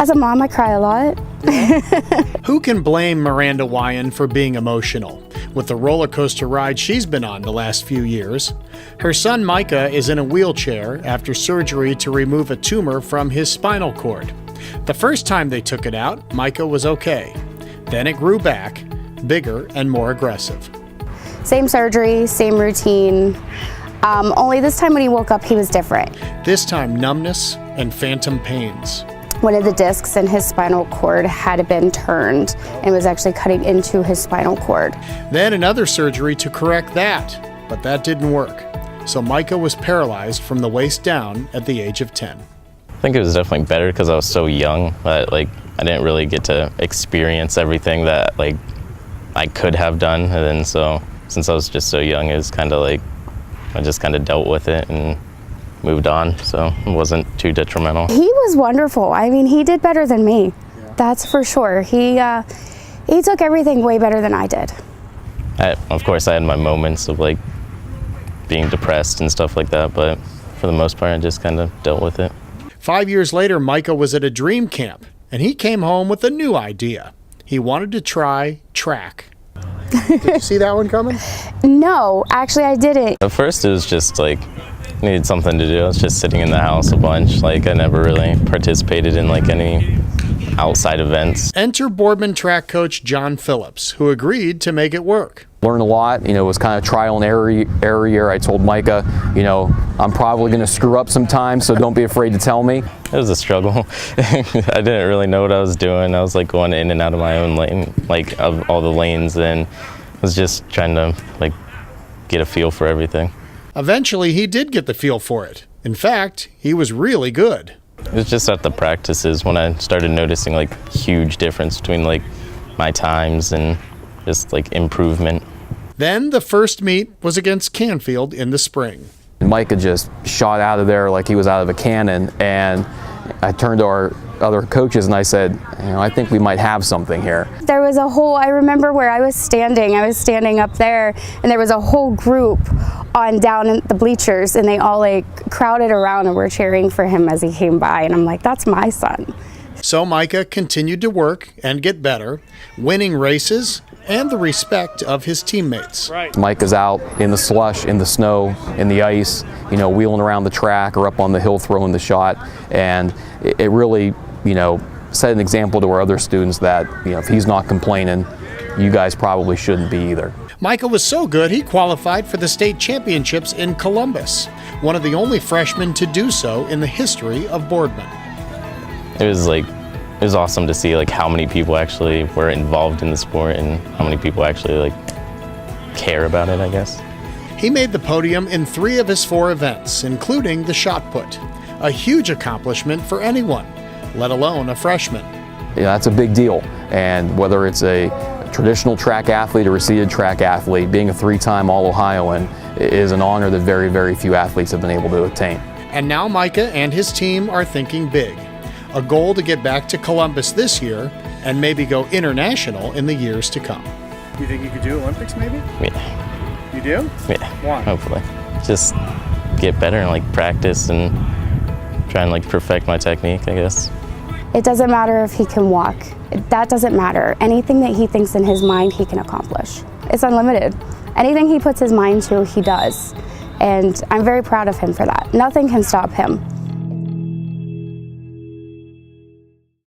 As a mom, I cry a lot. Who can blame Miranda Wyan for being emotional? With the roller coaster ride she's been on the last few years. Her son Micah is in a wheelchair after surgery to remove a tumor from his spinal cord. The first time they took it out, Micah was okay. Then it grew back, bigger and more aggressive. Same surgery, same routine. Only this time when he woke up, he was different. This time numbness and phantom pains. One of the discs in his spinal cord had been turned and was actually cutting into his spinal cord. Then another surgery to correct that, but that didn't work. So Micah was paralyzed from the waist down at the age of 10. I think it was definitely better because I was so young that I didn't really get to experience everything that I could have done. And then so since I was just so young, it was kind of I just kind of dealt with it and moved on, so it wasn't too detrimental. He was wonderful. I mean, he did better than me. Yeah. That's for sure. He took everything way better than I did. Of course, I had my moments of being depressed and stuff like that, but for the most part, I just kind of dealt with it. 5 years later, Micah was at a dream camp, and he came home with a new idea. He wanted to try track. Did you see that one coming? No, actually I didn't. At first, it was just needed something to do. I was just sitting in the house a bunch. I never really participated in any outside events. Enter Boardman track coach John Phillips, who agreed to make it work. Learned a lot. It was kind of trial and error year. I told Micah, I'm probably going to screw up sometimes, so don't be afraid to tell me. It was a struggle. I didn't really know what I was doing. I was going in and out of my own lane, of all the lanes, and I was just trying to get a feel for everything. Eventually, he did get the feel for it. In fact, he was really good. It was just at the practices when I started noticing huge difference between my times and just improvement. Then the first meet was against Canfield in the spring. Micah just shot out of there like he was out of a cannon, and I turned to our other coaches and I said, I think we might have something here. There was I remember where I was standing up there, and there was a whole group down in the bleachers, and they all crowded around and were cheering for him as he came by, and I'm like, that's my son. So Micah continued to work and get better, winning races and the respect of his teammates. Right. Micah's out in the slush, in the snow, in the ice, wheeling around the track or up on the hill throwing the shot, and it really, set an example to our other students that, if he's not complaining, you guys probably shouldn't be either. Micah was so good he qualified for the state championships in Columbus, one of the only freshmen to do so in the history of Boardman. It was awesome to see how many people actually were involved in the sport and how many people actually care about it, I guess. He made the podium in 3 of his 4 events, including the shot put, a huge accomplishment for anyone, let alone a freshman. Yeah, that's a big deal, and whether it's a traditional track athlete or a seated track athlete, being a 3-time All-Ohioan is an honor that very, very few athletes have been able to attain. And now Micah and his team are thinking big. A goal to get back to Columbus this year and maybe go international in the years to come. You think you could do Olympics maybe? Yeah. You do? Yeah. Why? Hopefully. Just get better and practice and try and perfect my technique, I guess. It doesn't matter if he can walk. That doesn't matter. Anything that he thinks in his mind, he can accomplish. It's unlimited. Anything he puts his mind to, he does. And I'm very proud of him for that. Nothing can stop him.